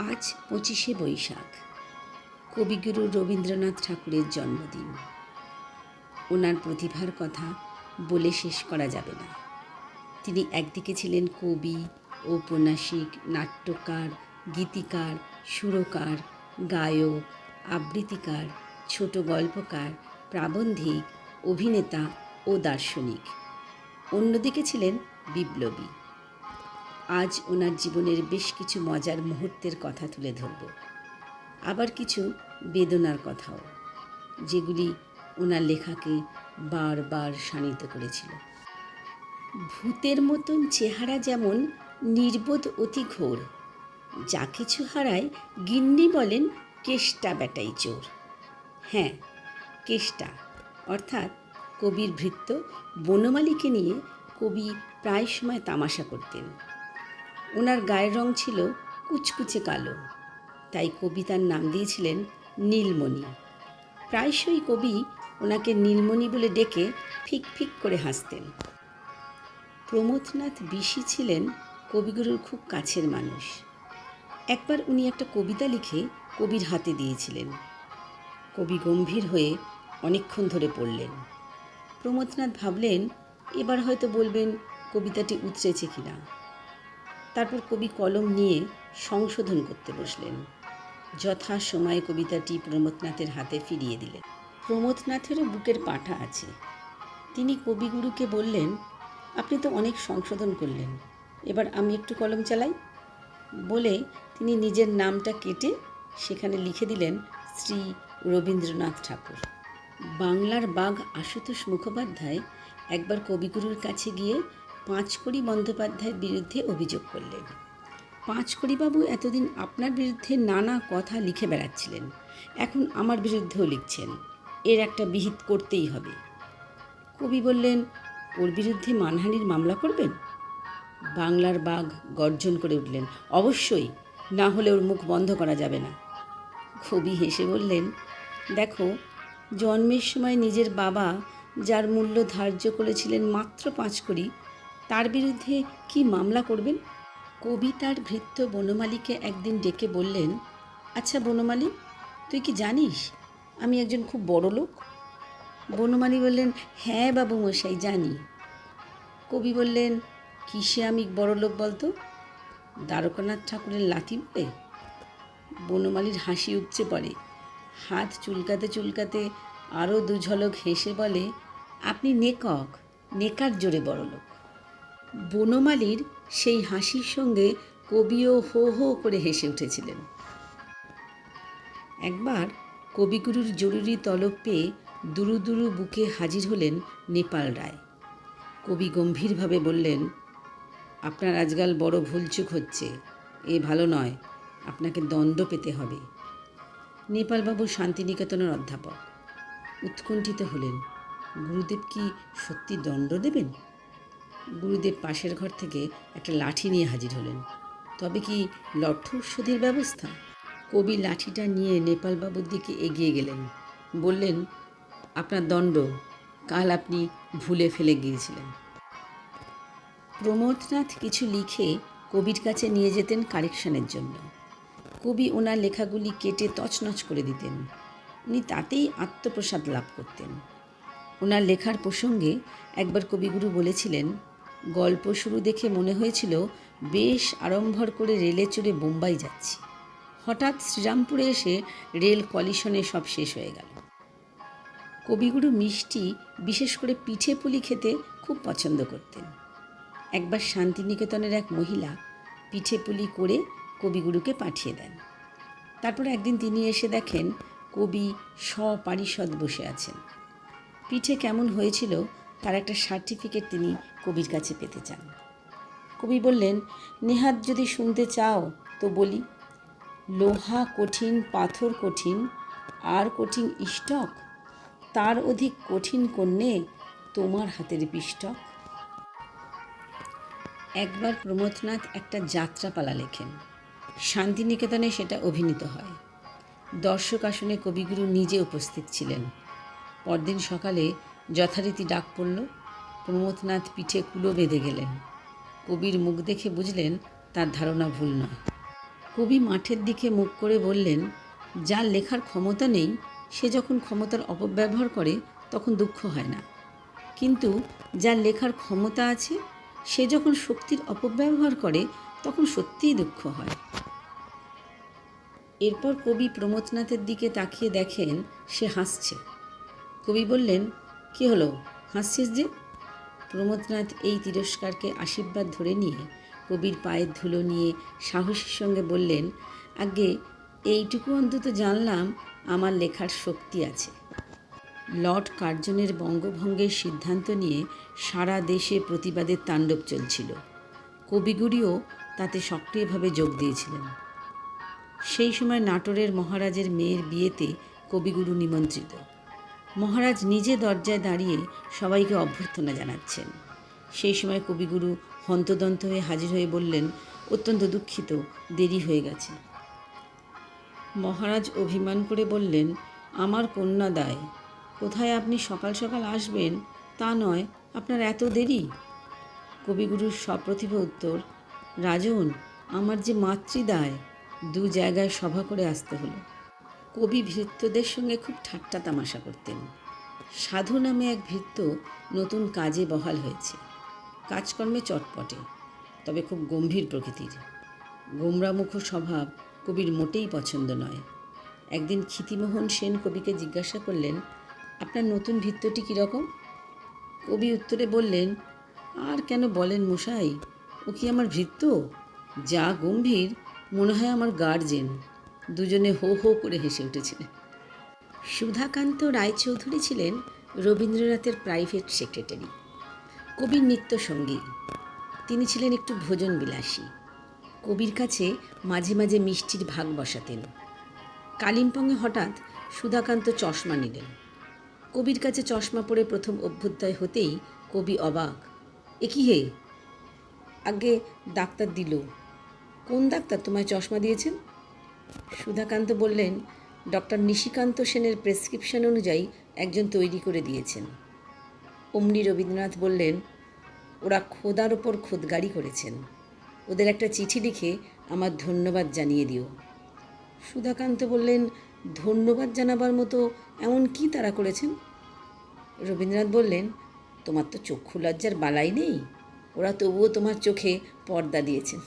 আজ ২৫শে বৈশাখ, কবিগুরু রবীন্দ্রনাথ ঠাকুরের জন্মদিন। ওনার প্রতিভার কথা বলে শেষ করা যাবে না। তিনি একদিকে ছিলেন কবি, ঔপন্যাসিক, নাট্যকার, গীতিকার, সুরকার, গায়ক, আবৃত্তিকার, ছোট গল্পকার, প্রাবন্ধিক, অভিনেতা ও দার্শনিক। অন্যদিকে ছিলেন বিপ্লবী। আজ ওনার জীবনের বেশ কিছু মজার মুহূর্তের কথা তুলে ধরব, আবার কিছু বেদনার কথাও, যেগুলি ওনার লেখাকে বারবার শানিত করেছিল। ভূতের মতন চেহারা যেমন নির্বোধ অতি ঘোর, যা কিছু হারায় গিন্নি বলেন কেষ্টা বেটাই চোর। হ্যাঁ, কেষ্টা অর্থাৎ কবির ভৃত্য বনমালীকে নিয়ে কবি প্রায় সময় তামাশা করতেন। ওনার গায়ের রং ছিল কুচকুচে কালো, তাই কবি তার নাম দিয়েছিলেন নীলমণি। প্রায়শই কবি ওনাকে নীলমণি বলে ডেকে ফিক ফিক করে হাসতেন। প্রমথনাথ বিশি ছিলেন কবিগুরুর খুব কাছের মানুষ। একবার উনি একটা কবিতা লিখে কবির হাতে দিয়েছিলেন। কবি গম্ভীর হয়ে অনেকক্ষণ ধরে পড়লেন। প্রমথনাথ ভাবলেন এবার হয়তো বলবেন কবিতাটি উতরেছে কিনা। তারপর কবি কলম নিয়ে সংশোধন করতে বসলেন। যথা সময়ে কবিতাটি প্রমথনাথের হাতে ফিরিয়ে দিলেন। প্রমথনাথেরও বুকের পাঁটা আছে। তিনি কবিগুরুকে বললেন, আপনি তো অনেক সংশোধন করলেন, এবার আমি একটু কলম চালাই। বলে তিনি নিজের নামটা কেটে সেখানে লিখে দিলেন শ্রী রবীন্দ্রনাথ ঠাকুর। বাংলার বাঘ আশুতোষ মুখোপাধ্যায় একবার কবিগুরুর কাছে গিয়ে পাঁচকড়ি বন্দ্যোপাধ্যায়ের বিরুদ্ধে অভিযোগ করলেন। পাঁচকড়িবাবু এতদিন আপনার বিরুদ্ধে নানা কথা লিখে বেড়াচ্ছিলেন, এখন আমার বিরুদ্ধেও লিখছেন, এর একটা বিহিত করতেই হবে। কবি বললেন, ওর বিরুদ্ধে মানহানির মামলা করবেন? বাংলার বাঘ গর্জন করে উঠলেন, অবশ্যই, না হলে ওর মুখ বন্ধ করা যাবে না। কবি হেসে বললেন, দেখো, জন্মের সময় নিজের বাবা যার মূল্য ধার্য করেছিলেন মাত্র 5 কড়ি, তার বিরুদ্ধে কি মামলা করবেন? কবি তার ভৃত্য বনমালীকে একদিন ডেকে বললেন, আচ্ছা বনমালী, তুই কি জানিস আমি একজন খুব বড় লোক? বনমালী বললেন, হ্যাঁ বাবু মশাই, জানি। কবি বললেন, কিসে আমি বড় লোক বলতো? দ্বারকানাথ ঠাকুরের লাথি বলে? বনমালীর হাসি উপচে পড়ে, হাত চুলকাতে চুলকাতে আরও 2 ঝলক হেসে বলে, আপনি নেকার জোরে বড় লোক। বনমালীর সেই হাসির সঙ্গে কবিও হো হো করে হেসে উঠেছিলেন। একবার কবিগুরুর জরুরি তলব পেয়ে দুরু দুরু বুকে হাজির হলেন নেপাল রায়। কবি গম্ভীরভাবে বললেন, আপনার আজকাল বড় ভুলচুক হচ্ছে, এ ভালো নয়, আপনাকে দণ্ড পেতে হবে। নেপালবাবু শান্তিনিকেতনের অধ্যাপক, উৎকণ্ঠিত হলেন, গুরুদেব কি সত্যি দণ্ড দেবেন? গুরুদেব পাশের ঘর থেকে একটা লাঠি নিয়ে হাজির হলেন। তবে কি লঠ্ঠৌষধির ব্যবস্থা? কবি লাঠিটা নিয়ে নেপালবাবুর দিকে এগিয়ে গেলেন, বললেন, আপনার দণ্ড, কাল আপনি ভুলে ফেলে গিয়েছিলেন। প্রমথনাথ কিছু লিখে কবির কাছে নিয়ে যেতেন কারেকশনের জন্য। কবি ওনার লেখাগুলি কেটে তছনছ করে দিতেন। উনি তাতেই আত্মপ্রসাদ লাভ করতেন। ওনার লেখার প্রসঙ্গে একবার কবিগুরু বলেছিলেন, গল্প শুরু দেখে মনে হয়েছিল বেশ আড়ম্বর করে রেলে চড়ে বোম্বাই যাচ্ছি। হঠাৎ শ্রীরামপুরে এসে রেল কলিশনে সব শেষ হয়ে গেল। কবিগুরু মিষ্টি, বিশেষ করে পিঠে পুলি খেতে খুব পছন্দ করতেন। একবার শান্তিনিকেতনের এক মহিলা পিঠে পুলি করে কবিগুরুকে পাঠিয়ে দেন। তারপর একদিন তিনি এসে দেখেন কবি সপারিষদ বসে আছেন। পিঠে কেমন হয়েছিল তার একটা সার্টিফিকেট তিনি কবির কাছে পেতে চান। কবি বললেন, নেহাত যদি শুনতে চাও তো বলি, লোহা কঠিন, পাথর কঠিন, আর কঠিন ইষ্টক, তার অধিক কঠিন কন্যে তোমার হাতের পিষ্টক। একবার প্রমথনাথ একটা যাত্রাপালা লেখেন। শান্তিনিকেতনে সেটা অভিনীত হয়। দর্শক আসনে কবিগুরু নিজে উপস্থিত ছিলেন। পরদিন সকালে যথারীতি ডাক পড়ল। প্রমথনাথ পিঠে কুলো বেঁধে গেলেন। কবির মুখ দেখে বুঝলেন তার ধারণা ভুল নয়। কবি মাঠের দিকে মুখ করে বললেন, যার লেখার ক্ষমতা নেই সে যখন ক্ষমতার অপব্যবহার করে তখন দুঃখ হয় না, কিন্তু যার লেখার ক্ষমতা আছে সে যখন শক্তির অপব্যবহার করে তখন সত্যিই দুঃখ হয়। এরপর কবি প্রমথনাথের দিকে তাকিয়ে দেখেন সে হাসছে। কবি বললেন, কী হলো, হাসছিস যে? প্রমথনাথ এই তিরস্কারকে আশীর্বাদ ধরে নিয়ে কবির পায়ের ধুলো নিয়ে সাহসের সঙ্গে বললেন, আগে এইটুকু অন্তত জানলাম আমার লেখার শক্তি আছে। লর্ড কার্জনের বঙ্গভঙ্গের সিদ্ধান্ত নিয়ে সারা দেশে প্রতিবাদের তাণ্ডব চলছিল। কবিগুরুও তাতে সক্রিয়ভাবে যোগ দিয়েছিলেন। সেই সময় নাটোরের মহারাজের মেয়ের বিয়েতে কবিগুরু নিমন্ত্রিত। মহারাজ নিজে দরজায় দাঁড়িয়ে সবাইকে অভ্যর্থনা জানাচ্ছেন। সেই সময় কবিগুরু হন্তদন্ত হয়ে হাজির হয়ে বললেন, অত্যন্ত দুঃখিত, দেরি হয়ে গেছে। মহারাজ অভিমান করে বললেন, আমার কন্যাদায়, কোথায় আপনি সকাল সকাল আসবেন তা নয়, আপনার এত দেরি? কবিগুরুর সপ্রতিভ উত্তর, রাজন, আমার যে মাতৃদায়, দু জায়গায় সভা করে আসতে হলো। কবি ভৃত্যদের সঙ্গে খুব ঠাট্টা তামাশা করতেন। সাধু নামে এক ভৃত্য নতুন কাজে বহাল হয়েছে। কাজকর্মে চটপটে, তবে খুব গম্ভীর প্রকৃতির। গোমরামুখ স্বভাব কবির মোটেই পছন্দ নয়। একদিন ক্ষিতিমোহন সেন কবিকে জিজ্ঞাসা করলেন, আপনার নতুন ভৃত্যটি কীরকম? কবি উত্তরে বললেন, আর কেন বলেন মশাই, ও কি আমার ভৃত্য? যা গম্ভীর, মনে হয় আমার গার্জেন। দুজনে হো হো করে হেসে উঠেছিলেন। সুধাকান্ত রায়চৌধুরী ছিলেন রবীন্দ্রনাথের প্রাইভেট সেক্রেটারি, কবির নিত্যসঙ্গী। তিনি ছিলেন একটু ভোজনবিলাসী। কবির কাছে মাঝে মাঝে মিষ্টির ভাগ বসাতেন। কালিম্পংয়ে হঠাৎ সুধাকান্ত চশমা নিলেন। কবির কাছে চশমা পরে প্রথম অভ্যুদয় হতেই কবি অবাক। এ কি হে? আগে ডাক্তার দিল। কোন ডাক্তার তোমায় চশমা দিয়েছেন? সুধাকান্ত বললেন, ডক্টর নিশিকান্ত সেনের প্রেসক্রিপশন অনুযায়ী একজন তৈরি করে দিয়েছেন। অমনি রবীন্দ্রনাথ বললেন, ওরা খোদার ওপর খোদগাড়ি করেছেন, ওদের একটা চিঠি লিখে আমার ধন্যবাদ জানিয়ে দিও। সুধাকান্ত বললেন, ধন্যবাদ জানাবার মতো এমন কি তারা করেছেন? রবীন্দ্রনাথ বললেন, তোমার তো চক্ষু লজ্জার বালাই নেই, ওরা তবুও তোমার চোখে পর্দা দিয়েছেন।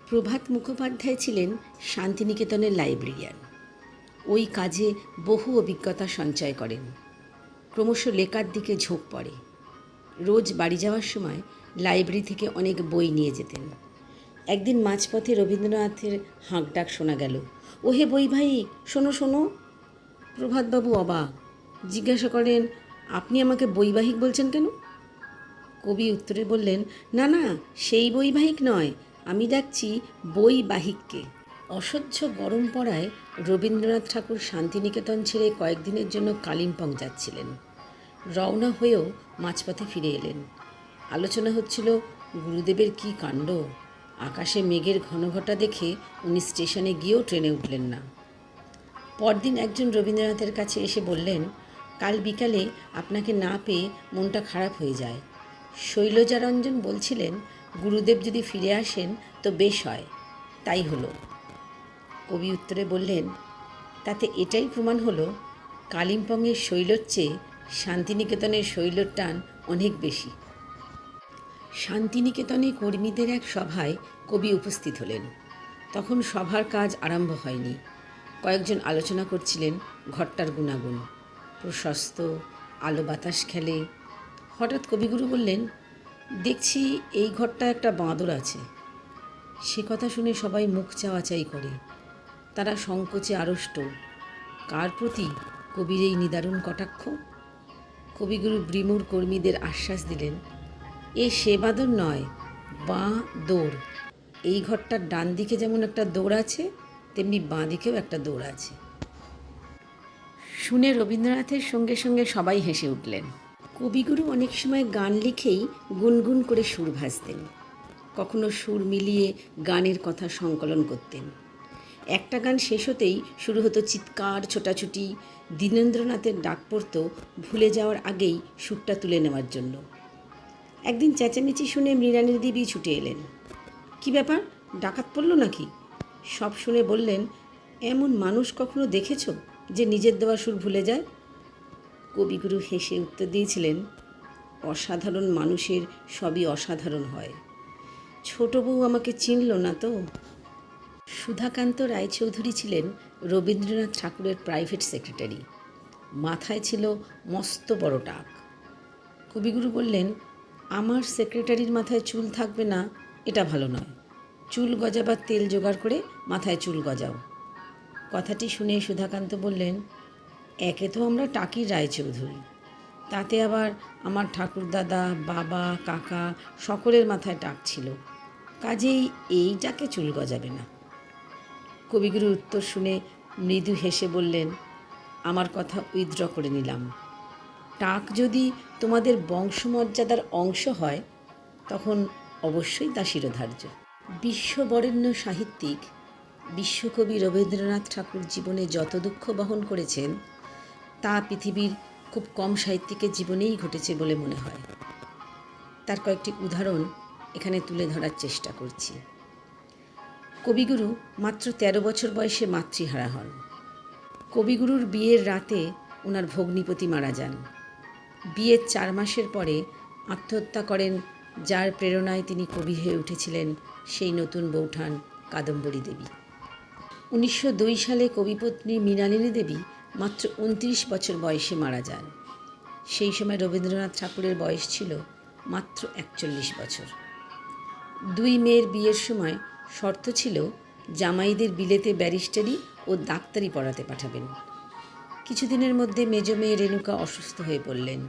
প্রভাত মুখোপাধ্যায় ছিলেন শান্তিনিকেতনের লাইব্রেরিয়ান। ওই কাজে বহু অভিজ্ঞতা সঞ্চয় করেন। ক্রমশ লেখার দিকে ঝোঁক পড়ে। রোজ বাড়ি যাওয়ার সময় লাইব্রেরি থেকে অনেক বই নিয়ে যেতেন। একদিন মাঝপথে রবীন্দ্রনাথের হাঁকডাক শোনা গেল, ওহে বই ভাই, শোনো শোনো। প্রভাতবাবু অবাক, জিজ্ঞাসা করেন, আপনি আমাকে বৈবাহিক বলছেন কেন? কবি উত্তরে বললেন, না না, সেই বৈবাহিক নয়, আমি ডাকছি বৈবাহিককে। অসহ্য গরম পড়ায় রবীন্দ্রনাথ ঠাকুর শান্তিনিকেতন ছেড়ে কয়েকদিনের জন্য কালিম্পং যাচ্ছিলেন। রওনা হয়েও মাঝপথে ফিরে এলেন। আলোচনা হচ্ছিল গুরুদেবের কী কাণ্ড। আকাশে মেঘের ঘনঘটা দেখে উনি স্টেশনে গিয়েও ট্রেনে উঠলেন না। পরদিন একজন রবীন্দ্রনাথের কাছে এসে বললেন, কাল বিকালে আপনাকে না পেয়ে মনটা খারাপ হয়ে যায়। শৈলজারঞ্জন বলছিলেন, গুরুদেব যদি ফিরে আসেন তো বেশ হয়। তাই হলো। কবি উত্তরে বললেন, তাতে এটাই প্রমাণ হলো কালিম্পংয়ের শৈলর চেয়ে শান্তিনিকেতনের শৈলর টান অনেক বেশি। শান্তিনিকেতনে কর্মীদের এক সভায় কবি উপস্থিত হলেন। তখন সভার কাজ আরম্ভ হয়নি। কয়েকজন আলোচনা করছিলেন ঘরটার গুণাগুণ। প্রশস্ত, আলো বাতাস খেলে। হঠাৎ কবিগুরু বললেন, দেখছি এই ঘরটা একটা বাঁদর আছে। সে কথা শুনে সবাই মুখ চাওয়াচাই করে। তারা সংকোচে আড়ষ্ট। কার প্রতি কবির এই নিদারুণ কটাক্ষ? কবিগুরু ব্রিমুর কর্মীদের আশ্বাস দিলেন, এ সে বাঁদর নয়, বাঁ দৌড়। এই ঘরটার ডান দিকে যেমন একটা দৌড় আছে, তেমনি বাঁ দিকেও একটা দৌড় আছে। শুনে রবীন্দ্রনাথের সঙ্গে সঙ্গে সবাই হেসে উঠলেন। কবিগুরু অনেক সময় গান লিখেই গুনগুন করে সুর ভাজতেন। কখনো সুর মিলিয়ে গানের কথা সংকলন করতেন। একটা গান শেষ হতেই শুরু হতো চিৎকার, ছোটাছুটি। দীনেন্দ্রনাথের ডাক পড়ত ভুলে যাওয়ার আগেই সুরটা তুলে নেওয়ার জন্য। একদিন চেঁচামেচি শুনে মৃণালী দেবী ছুটে এলেন। কী ব্যাপার, ডাকাত পড়ল নাকি? সব শুনে বললেন, এমন মানুষ কখনো দেখেছ যে নিজের দেওয়া সুর ভুলে যায়? কবিগুরু হেসে উত্তর দিয়েছিলেন, অসাধারণ মানুষের সবই অসাধারণ হয়। ছোট বউ আমাকে চিনল না তো। সুধাকান্ত রায়চৌধুরী ছিলেন রবীন্দ্রনাথ ঠাকুরের প্রাইভেট সেক্রেটারি। মাথায় ছিল মস্ত বড় টাক। কবিগুরু বললেন, আমার সেক্রেটারির মাথায় চুল থাকবে না এটা ভালো নয়। চুল গজাবার তেল জোগাড় করে মাথায় চুল গজাও। কথাটি শুনে সুধাকান্ত বললেন, একে তো আমরা টাকির রায়চৌধুরী, তাতে আবার আমার ঠাকুরদাদা, বাবা, কাকা সকলের মাথায় টাক ছিল, কাজেই এইটাকে চুল গজাবে না। কবিগুরুর উত্তর শুনে মৃদু হেসে বললেন, আমার কথা উইথড্র করে নিলাম। টাক যদি তোমাদের বংশমর্যাদার অংশ হয় তখন অবশ্যই তা শিরোধার্য। বিশ্ববরেণ্য সাহিত্যিক বিশ্বকবি রবীন্দ্রনাথ ঠাকুর জীবনে যত দুঃখ বহন করেছেন তা পৃথিবীর খুব কম সাহিত্যিকের জীবনেই ঘটেছে বলে মনে হয়। তার কয়েকটি উদাহরণ এখানে তুলে ধরার চেষ্টা করছি। কবিগুরু মাত্র ১৩ বছর বয়সে মাতৃহারা হন। কবিগুরুর বিয়ের রাতে ওনার ভগ্নিপতি মারা যান। বিয়ের ৪ মাসের পরে আত্মহত্যা করেন যার প্রেরণায় তিনি কবি হয়ে উঠেছিলেন সেই নতুন বৌঠান কাদম্বরী দেবী। ১৯০২ সালে কবিপত্নী মৃণালিনী দেবী মাত্র ২৯ বছর বয়সে মারা যান। সেই সময় রবীন্দ্রনাথ ঠাকুরের বয়স ছিল মাত্র ৪১ বছর। ২ মেয়ের বিয়ের সময় শর্ত ছিল জামাইদের বিলেতে ব্যারিস্টারি ও ডাক্তারি পড়াতে পাঠাবেন। কিছুদিনের মধ্যে মেজ মেয়ে রেণুকা অসুস্থ হয়ে পড়লেন।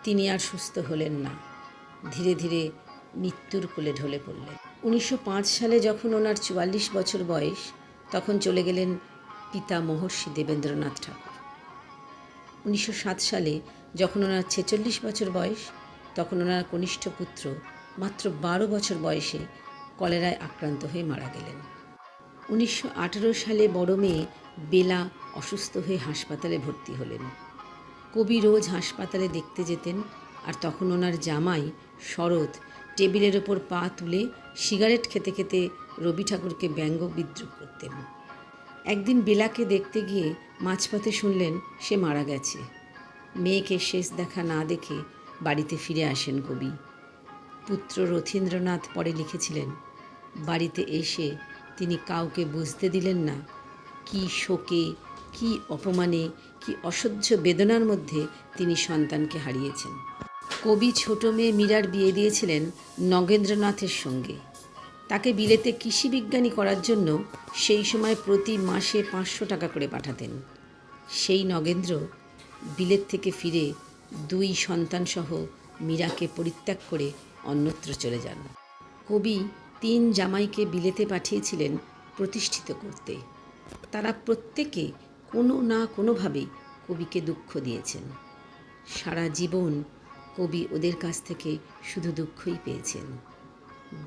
তিনি আর সুস্থ হলেন না, ধীরে ধীরে মৃত্যুর কোলে ঢলে পড়লেন। ১৯০৫ সালে যখন ওনার ৪৪ বছর বয়স তখন চলে গেলেন পিতা মহর্ষি দেবেন্দ্রনাথ ঠাকুর। ১৯০৭ সালে যখন ওনার ৪৬ বছর বয়স তখন ওনার কনিষ্ঠ পুত্র মাত্র ১২ বছর বয়সে কলেরায় আক্রান্ত হয়ে মারা গেলেন। ১৯১৮ সালে বড় মেয়ে বেলা অসুস্থ হয়ে হাসপাতালে ভর্তি হলেন। কবি রোজ হাসপাতালে দেখতে যেতেন, আর তখন ওনার জামাই শরৎ টেবিলের ওপর পা তুলে সিগারেট খেতে খেতে রবি ঠাকুরকে ব্যঙ্গ বিদ্রূপ করতেন। একদিন বেলাকে দেখতে গিয়ে মাঝপথে শুনলেন সে মারা গেছে। মেয়েকে শেষ দেখা না দেখে বাড়িতে ফিরে আসেন কবি। পুত্র রথীন্দ্রনাথ পরে লিখেছিলেন, বাড়িতে এসে তিনি কাউকে বুঝতে দিলেন না কি শোকে, কি অপমানে, কি অসহ্য বেদনার মধ্যে তিনি সন্তানকে হারিয়েছেন। কবি ছোট মেয়ে মীরার বিয়ে দিয়েছিলেন নগেন্দ্রনাথের সঙ্গে। তাকে বিলেতে কৃষি বিজ্ঞানী করার জন্য সেই সময় প্রতি মাসে ৫০০ টাকা করে পাঠাতেন। সেই নগেন্দ্র বিলেত থেকে ফিরে ২ সন্তানসহ মীরাকে পরিত্যাগ করে অন্যত্র চলে যান। কবি ৩ জামাইকে বিলেতে পাঠিয়েছিলেন প্রতিষ্ঠিত করতে। তারা প্রত্যেকে কোনো না কোনোভাবে কবিকে দুঃখ দিয়েছেন। সারা জীবন কবি ওদের কাছ থেকে শুধু দুঃখই পেয়েছেন।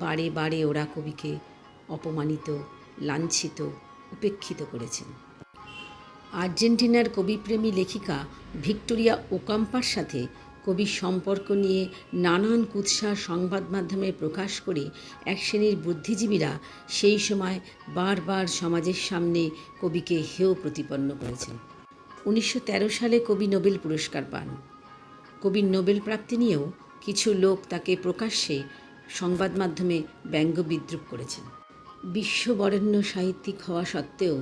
বারে বারে ওরা কবিকে অপমানিত, লাঞ্ছিত, উপেক্ষিত করেছেন। আর্জেন্টিনার কবিপ্রেমী লেখিকা ভিক্টোরিয়া ওকাম্পার সাথে কবির সম্পর্ক নিয়ে নানান কুৎসা সংবাদ মাধ্যমে প্রকাশ করে এক শ্রেণীর বুদ্ধিজীবীরা সেই সময় বারবার সমাজের সামনে কবিকে হেয় প্রতিপন্ন করেছেন। ১৯১৩ সালে কবি নোবেল পুরস্কার পান। কবির নোবেল প্রাপ্তি নিয়েও কিছু লোক তাকে প্রকাশ্যে সংবাদ মাধ্যমে ব্যঙ্গ বিদ্রূপ করেছেন। বিশ্ববরেণ্য সাহিত্যিক হওয়া সত্ত্বেও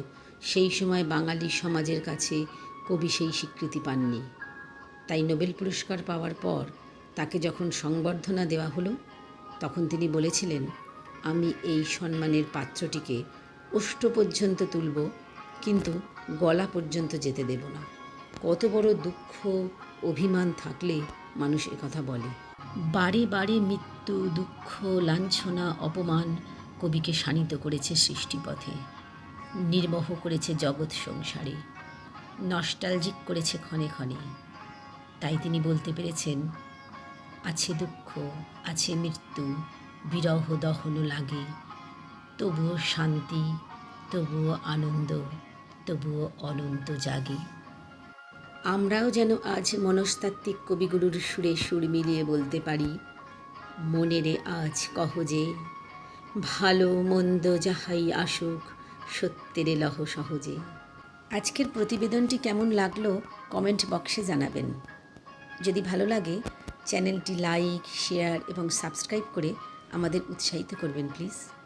সেই সময় বাঙালি সমাজের কাছে কবি সেই স্বীকৃতি পাননি। তাই নোবেল পুরস্কার পাওয়ার পর তাকে যখন সংবর্ধনা দেওয়া হলো তখন তিনি বলেছিলেন, আমি এই সম্মানের পাত্রটিকে ওষ্ঠ পর্যন্ত তুলব, কিন্তু গলা পর্যন্ত যেতে দেব না। কত বড় দুঃখ, অভিমান থাকলে মানুষ কথা বলে। বারে বারে মৃত্যু, দুঃখ, লাঞ্ছনা, অপমান কবিকে শানিত করেছে সৃষ্টিপথে, নির্মোহ করেছে জগৎ সংসারে, নস্টালজিক করেছে ক্ষণে ক্ষণে। তাই তিনি বলতে পেরেছেন, আছে দুঃখ, আছে মৃত্যু, বিরহ দহন লাগে, তবুও শান্তি, তবুও আনন্দ, তবুও অনন্ত জাগে। আমরাও যেন আজ মনস্তাত্ত্বিক কবিগুরুর সুরে সুর মিলিয়ে বলতে পারি, মনে রে আজ কহ যে, ভালো মন্দ যাহাই আসুক, সত্যের লহ সহজে। আজকের প্রতিবেদনটি কেমন লাগলো কমেন্ট বক্সে জানাবেন। যদি ভালো লাগে চ্যানেলটি লাইক, শেয়ার এবং সাবস্ক্রাইব করে আমাদের উৎসাহিত করবেন প্লিজ।